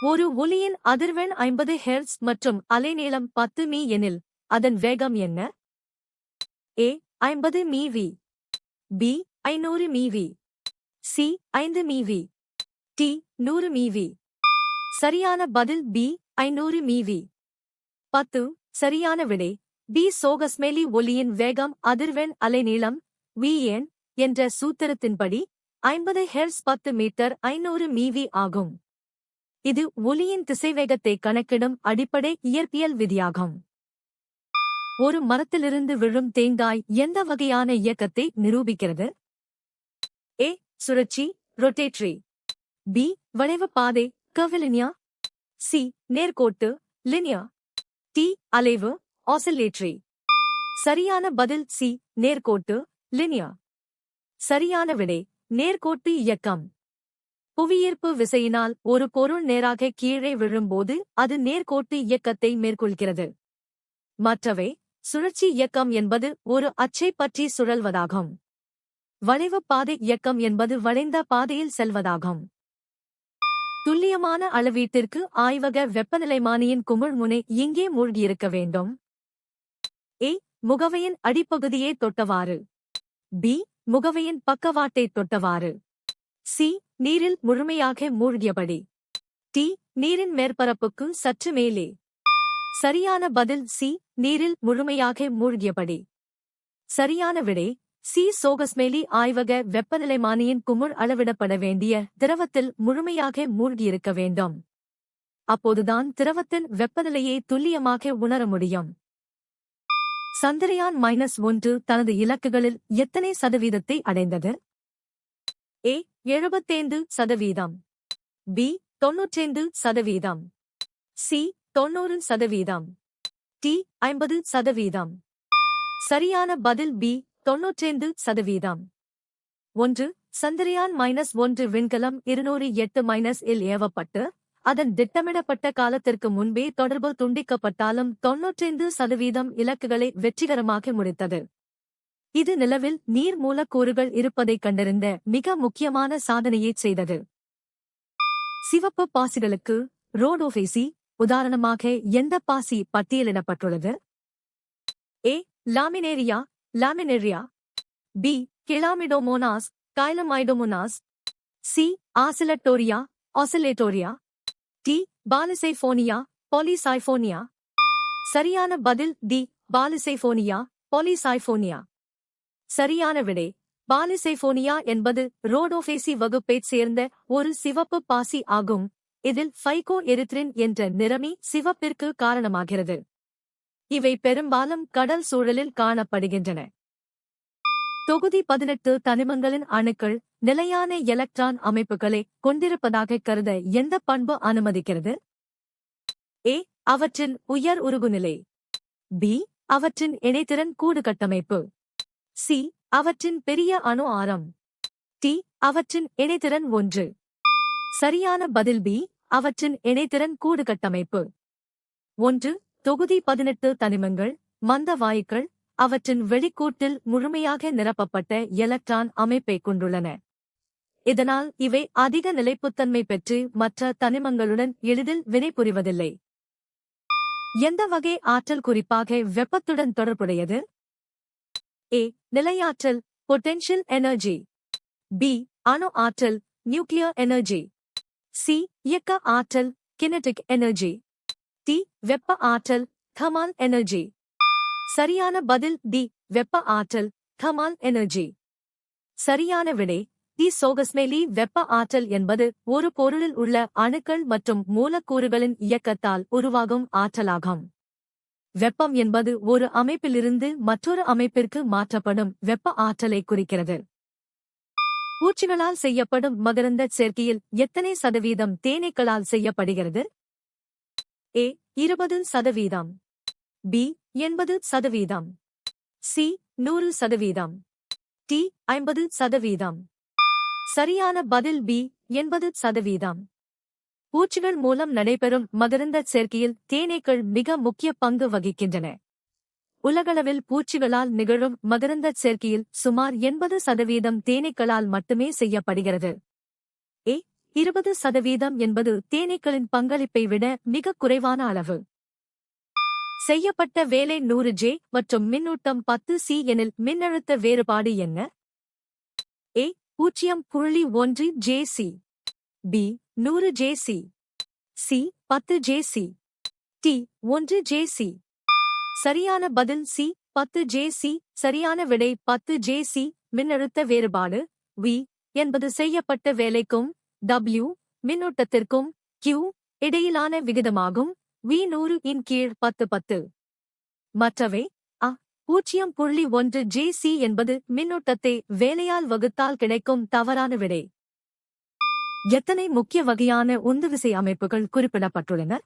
ஒரு ஒலியின் அதிர்வெண் 50 ஹெர்ட்ஸ் மற்றும் அலைநீளம் 10 மீ எனில் அதன் வேகம் என்ன? ஏ 50 மீவி, பி 500 மீவி, சி 5 மீவி, டி 100 மீவி. சரியான பதில் பி 500 மீவி. 10 சரியான விடை. பி சோகஸ்மெலி ஒலியின் வேகம் அதிர்வெண் அலைநீளம் vn என்ற சூத்திரத்தின்படி 50 ஹெர்ட்ஸ் 10 மீட்டர் 500 மீவி ஆகும். இது ஒலியின் திசைவேகத்தை கணக்கிடும் அடிப்படை இயற்பியல் விதியாகும். ஒரு மரத்திலிருந்து விழும் தேங்காய் எந்த வகையான இயக்கத்தை நிரூபிக்கிறது? ஏ சுழற்சி ரொட்டேட்டரி, பி வளைவு பாதை கர்விலினியா, சி நேர்கோட்டு லினியா, டி அலைவு ஆசிலேட்டரி. சரியான பதில் சி நேர்கோட்டு லினியா. சரியான விடை நேர்கோட்டு இயக்கம். புவியீர்ப்பு விசையினால் ஒரு பொருள் நேராக கீழே விழும்போது அது நேர்கோட்டு இயக்கத்தை மேற்கொள்கிறது. மற்றவை சுழற்சி இயக்கம் என்பது ஒரு அச்சை பற்றி சுழல்வதாகும். வளைவு பாதை இயக்கம் என்பது வளைந்த பாதையில் செல்வதாகும். துல்லியமான அளவீட்டிற்கு ஆய்வக வெப்பநிலைமானியின் குமிழ்முனை எங்கே மூழ்கியிருக்க வேண்டும்? ஏ முகவையின் அடிப்பகுதியை தொட்டவாறு, பி முகவையின் பக்கவாட்டை தொட்டவாறு, சி நீரில் முழுமையாக மூழ்கியபடி, டி நீரின் மேற்பரப்புக்கு சற்று மேலே. சரியான பதில் சி நீரில் முழுமையாக மூழ்கியபடி. சரியான விடை சி சோகஸ்மெலி ஆய்வக வெப்பநிலைமானியின் குமிழ் அளவிடப்பட வேண்டிய திரவத்தில் முழுமையாக மூழ்கியிருக்க வேண்டும். அப்போதுதான் திரவத்தின் வெப்பநிலையை துல்லியமாக உணர முடியும். சந்திரயான் -1 தனது இலக்குகளில் எத்தனை சதவீதத்தை அடைந்தது? ஏ 75%, பி 95%, சி 90%, டி 50%. சரியான பதில் பி 95%. 1 சந்திரயான் -1 விண்கலம் 208 இல் ஏவப்பட்டு அதன் திட்டமிடப்பட்ட காலத்திற்கு முன்பே தொடர்பு துண்டிக்கப்பட்டாலும் 95% இலக்குகளை வெற்றிகரமாக முடித்தது. இது நிலவில் நீர் மூலக்கூறுகள் இருப்பதைக் கண்டறிந்த மிக முக்கியமான சாதனையைச் செய்தது. சிவப்பு பாசிகளுக்கு ரோடோஃபேசி உதாரணமாக எந்த பாசி பட்டியலிடப்பட்டுள்ளது? A Laminaria Laminaria, B Chlamydomonas Chlamydomonas, C Oscillatoria Oscillatoria, D Polysiphonia Polysiphonia. சரியான பதில் டி பாலிசைஃபோனியா பாலிசைஃபோனியா. சரியான விடை பாலிசைஃபோனியா என்பது ரோடோஃபேசி வகுப்பைச் சேர்ந்த ஒரு சிவப்பு பாசி ஆகும். இதில் ஃபைகோ எரித்ரின் என்ற நிறமி சிவப்பிற்கு காரணமாகிறது. இவை பெரும்பாலும் கடல் சூழலில் காணப்படுகின்றன. தொகுதி 18 தனிமங்களின் அணுக்கள் நிலையான எலக்ட்ரான் அமைப்புகளை கொண்டிருப்பதாக கருத எந்த பண்பு அனுமதிக்கிறது? ஏ அவற்றின் உயர் உருகுநிலை, பி அவற்றின் இணைதிறன் கூடு கட்டமைப்பு, சி அவற்றின் பெரிய அணு ஆரம், டி அவற்றின் இணைதிறன் 1. சரியான பதில் பி அவற்றின் இணைதிறன் கூடு கட்டமைப்பு. 1 தொகுதி 18 தனிமங்கள் மந்த வாயுக்கள் அவற்றின் வெளிக்கூட்டில் முழுமையாக நிரப்பப்பட்ட எலக்ட்ரான் அமைப்பைக் கொண்டுள்ளன. இதனால் இவை அதிக நிலைப்புத்தன்மை பெற்று மற்ற தனிமங்களுடன் எளிதில் வினைபுரிவதில்லை. எந்த வகை ஆற்றல் குறிப்பாக வெப்பத்துடன் தொடர்புடையது? ஏ நிலையாற்றல் பொட்டென்ஷியல் எனர்ஜி, பி அணு ஆற்றல் நியூக்ளியர் எனர்ஜி, சி இயக்க ஆற்றல் கினெடிக் எனர்ஜி, டி வெப்ப ஆற்றல் தெர்மல் எனர்ஜி. சரியான பதில் டி வெப்ப ஆற்றல் தெர்மல் எனர்ஜி. சரியான விடை டி சோகஸ்மெலி வெப்ப ஆற்றல் என்பது ஒரு பொருளில் உள்ள அணுக்கள் மற்றும் மூலக்கூறுகளின் இயக்கத்தால் உருவாகும் ஆற்றலாகும். வெப்பம் என்பது ஒரு அமைப்பிலிருந்து மற்றொரு அமைப்பிற்கு மாற்றப்படும் வெப்ப ஆற்றலை குறிக்கிறது. பூச்சிகளால் செய்யப்படும் மகரந்த சேர்க்கையில் எத்தனை சதவீதம் தேனீக்களால் செய்யப்படுகிறது? ஏ 20%, பி 80%, சி 100%, டி 50%. சரியான பதில் பி 80%. பூச்சிகள் மூலம் நடைபெறும் மகரந்தச் சேர்க்கையில் தேனீக்கள் மிக முக்கிய பங்கு வகிக்கின்றன. உலகளவில் பூச்சிகளால் நிகழும் மகரந்தச் சேர்க்கையில் சுமார் 80% தேனீக்களால் மட்டுமே செய்யப்படுகிறது. ஏ 20% என்பது தேனீக்களின் பங்களிப்பை விட மிகக் குறைவான அளவு. செய்யப்பட்ட வேலை 100 J மற்றும் மின்னூட்டம் 10 C எனில் மின்னழுத்த வேறுபாடு என்ன? A 0.1 JC, B 100 JC, C 10 JC, T 1 JC. சரியான பதில் C 10 JC. சரியான விடை 10 JC. மின்னழுத்த வேறுபாடு V என்பது செய்யப்பட்ட வேலைக்கும் W மின்னூட்டத்திற்கும் Q இடையிலான விகிதமாகும். V 100 இன் கீழ் 10. மற்றவை A 0.1 JC என்பது மின்னூட்டத்தை வேலையால் வகுத்தால் கிடைக்கும் தவறான விடை. எத்தனை முக்கிய வகையான உந்துவிசை அமைப்புகள் குறிப்பிடப்பட்டுள்ளன?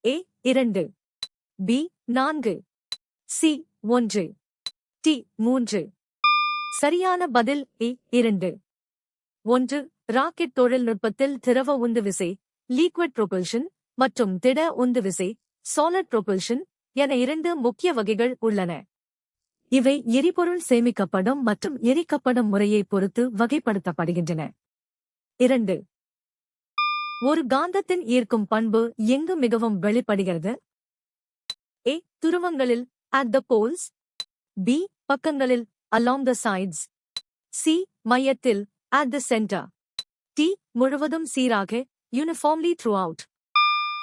A 2, B 4, C 1, T 3. சரியான பதில் A 2. 1. ராக்கெட் தொழில்நுட்பத்தில் திரவ உந்துவிசை லிக்விட் புரோபல்ஷன் மற்றும் திட உந்துவிசை சாலிட் புரோபல்ஷன் என 2 முக்கிய வகைகள் உள்ளன. இவை எரிபொருள் சேமிக்கப்படும் மற்றும் எரிக்கப்படும் முறையைப் பொறுத்து வகைப்படுத்தப்படுகின்றன. 2. ஒரு காந்தத்தின் ஈர்க்கும் பண்பு எங்கு மிகவும் வெளிப்படுகிறது? A துருவங்களில் at the poles, B பக்கங்களில் along the sides, C மையத்தில் at the center, T முழுவதும் சீராக uniformly throughout.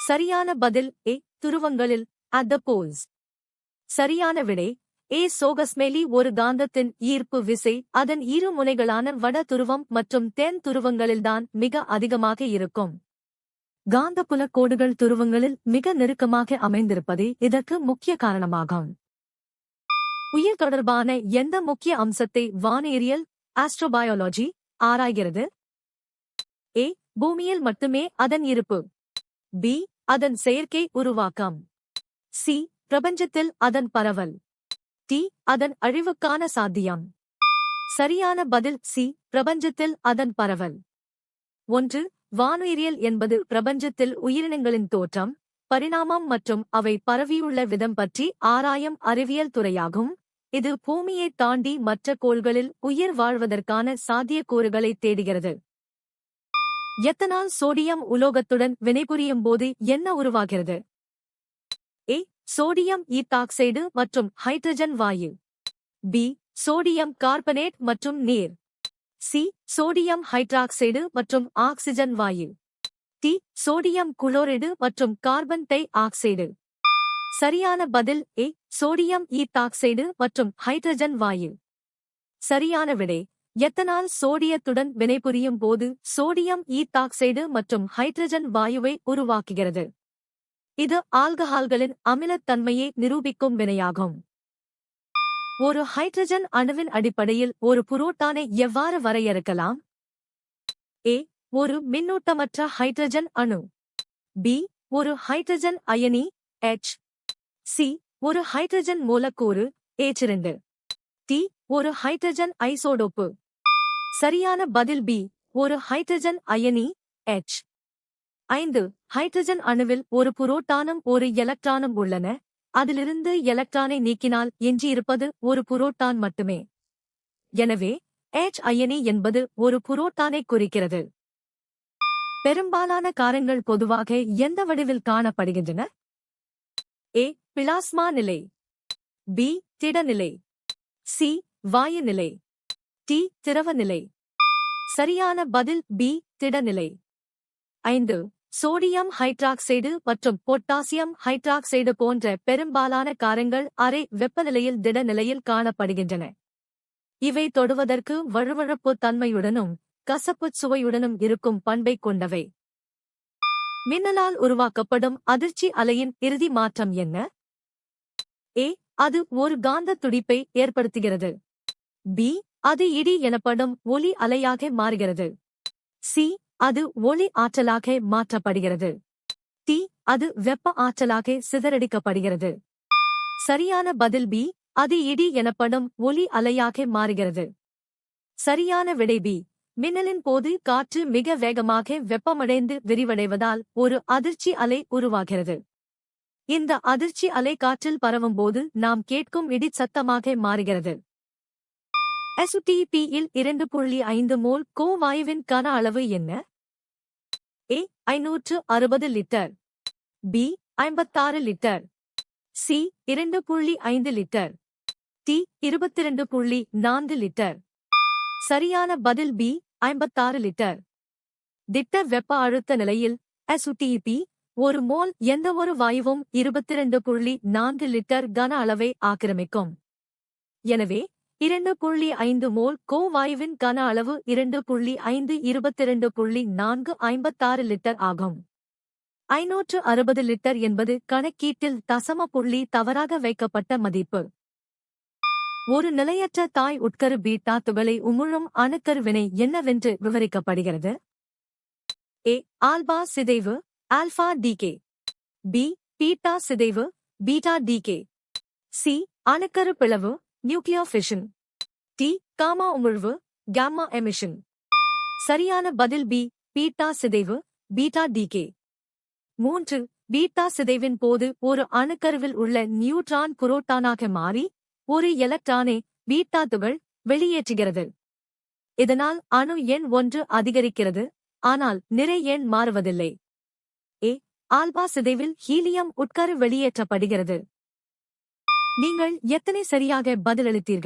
சரியான பதில் A துருவங்களில் at the poles. சரியான விடை A சோகஸ்மேலி. ஒரு காந்தத்தின் ஈர்ப்பு விசை அதன் இரு முனைகளான வட துருவம் மற்றும் தென் துருவங்களில்தான் மிக அதிகமாக இருக்கும். காந்தப்புல கோடுகள் துருவங்களில் மிக நெருக்கமாக அமைந்திருப்பதே இதற்கு முக்கிய காரணமாகும். உயிர் தொடர்பான எந்த முக்கிய அம்சத்தை வானியறியல் ஆஸ்ட்ரோபயாலஜி ஆராய்கிறது? A பூமியில் மட்டுமே அதன் இருப்பு, B அதன் செயற்கை உருவாக்கம், C பிரபஞ்சத்தில் அதன் பரவல், T அதன் அழிவுக்கான சாத்தியம். சரியான பதில் C பிரபஞ்சத்தில் அதன் பரவல். 1. வானுயிரியல் என்பது பிரபஞ்சத்தில் உயிரினங்களின் தோற்றம், பரிணாமம் மற்றும் அவை பரவியுள்ள விதம் பற்றி ஆராயும் அறிவியல் துறையாகும். இது பூமியைத் தாண்டி மற்ற கோள்களில் உயிர் வாழ்வதற்கான சாத்தியக்கூறுகளை தேடுகிறது. எத்தனால் சோடியம் உலோகத்துடன் வினைபுரியும் போது என்ன உருவாகிறது? A சோடியம் ஈத்தாக்சைடு மற்றும் ஹைட்ரஜன் வாயு, B சோடியம் கார்பனேட் மற்றும் நீர், C சோடியம் ஹைட்ராக்சைடு மற்றும் ஆக்சிஜன் வாயு, T சோடியம் குளோரைடு மற்றும் கார்பன் டை ஆக்சைடு. சரியான பதில் A சோடியம் ஈத்தாக்சைடு மற்றும் ஹைட்ரஜன் வாயு. சரியான விடை எத்தனால் சோடியத்துடன் வினைபுரியும் போது சோடியம் ஈத்தாக்சைடு மற்றும் ஹைட்ரஜன் வாயுவை உருவாக்குகிறது. இது ஆல்கஹால்களின் அமிலத்தன்மையை நிரூபிக்கும் வினையாகும். ஒரு ஹைட்ரஜன் அணுவின் அடிப்படையில் ஒரு புரோட்டானை எவ்வாறு வரையறுக்கலாம்? A ஒரு மின்னூட்டமற்ற ஹைட்ரஜன் அணு, B ஒரு ஹைட்ரஜன் அயனி H, C ஒரு ஹைட்ரஜன் மூலக்கூறு H2, T ஒரு ஹைட்ரஜன் ஐசோடோப்பு. சரியான பதில் B ஒரு ஹைட்ரஜன் அயனி H. 5. ஹைட்ரஜன் அணுவில் ஒரு புரோட்டானும் ஒரு எலக்ட்ரானும் உள்ளன. அதிலிருந்து எலக்ட்ரானை நீக்கினால் எஞ்சியிருப்பது ஒரு புரோட்டான் மட்டுமே. எனவே H அயனி என்பது ஒரு புரோட்டானை குறிக்கிறது. பெரும்பாலான காரங்கள் பொதுவாக எந்த வடிவில் காணப்படுகின்றன? A பிளாஸ்மா நிலை, B திடநிலை, C வாயு நிலை, T திரவ நிலை. சரியான பதில் B திடநிலை. 5. சோடியம் ஹைட்ராக்சைடு மற்றும் பொட்டாசியம் ஹைட்ராக்சைடு போன்ற பெரும்பாலான காரங்கள் அறை வெப்பநிலையில் திடநிலையில் காணப்படுகின்றன. இவை தொடுவதற்கு வழுவழுப்பு தன்மையுடனும் கசப்புச் சுவையுடனும் இருக்கும் பண்பைக் கொண்டவை. மின்னலால் உருவாக்கப்படும் அதிர்ச்சி அலையின் இறுதி மாற்றம் என்ன? A அது ஒரு காந்த துடிப்பை ஏற்படுத்துகிறது, B அது இடி எனப்படும் ஒலி அலையாக மாறுகிறது, C அது ஒளி ஆற்றலாக மாற்றப்படுகிறது, T அது வெப்ப ஆற்றலாக சிதறடிக்கப்படுகிறது. சரியான பதில் B அது இடி எனப்படும் ஒலி அலையாக மாறுகிறது. சரியான விடை B. மின்னலின் போது காற்று மிக வேகமாக வெப்பமடைந்து விரிவடைவதால் ஒரு அதிர்ச்சி அலை உருவாகிறது. இந்த அதிர்ச்சி அலை காற்றில் பரவும்போது நாம் கேட்கும் இடிச் சத்தமாக மாறுகிறது. SUTP இல் 2.5 மோல் கோ வாயுவின் கன அளவு என்ன? A 560 litre, B 56 litre, C 2.5 litre, D 22.4 litre. சரியான பதில் பி 56 லிட்டர். திட்ட வெப்ப அழுத்த நிலையில் SUTP ஒரு மோல் எந்தவொரு வாயுவும் 22.4 லிட்டர் கன அளவை ஆக்கிரமிக்கும். எனவே 2.5 மோல் கோ வாயுவின் கன அளவு 2.5 22.4 லிட்டர் ஆகும். 560 லிட்டர் என்பது கணக்கீட்டில் தசம புள்ளி தவறாக வைக்கப்பட்ட மதிப்பு. ஒரு நிலையற்ற தாய் உட்கரு பீட்டா துகளை உமிழும் அணுக்கரு வினை என்னவென்று விவரிக்கப்படுகிறது? ஏ ஆல்பா சிதைவு ஆல்பா டிகே, பி பீட்டா சிதைவு பீட்டா டிகே, சி அணுக்கரு பிளவு நியூக்ளியர் ஃபிஷன், டி காமா உமிழ்வு காமா எமிஷன். சரியான பதில் பி பீட்டா சிதைவு பீட்டா டிகே. 3. பீட்டா சிதைவின் போது ஒரு அணுக்கருவில் உள்ள நியூட்ரான் புரோட்டானாக மாறி ஒரு எலக்ட்ரானை பீட்டா துகள் வெளியேற்றுகிறது. இதனால் அணு எண் 1 அதிகரிக்கிறது, ஆனால் நிறை எண் மாறுவதில்லை. ஏ ஆல்பா சிதைவில் ஹீலியம் உட்கரு வெளியேற்றப்படுகிறது. நீங்கள் எத்தனை சரியாக பதிலளித்தீர்கள்?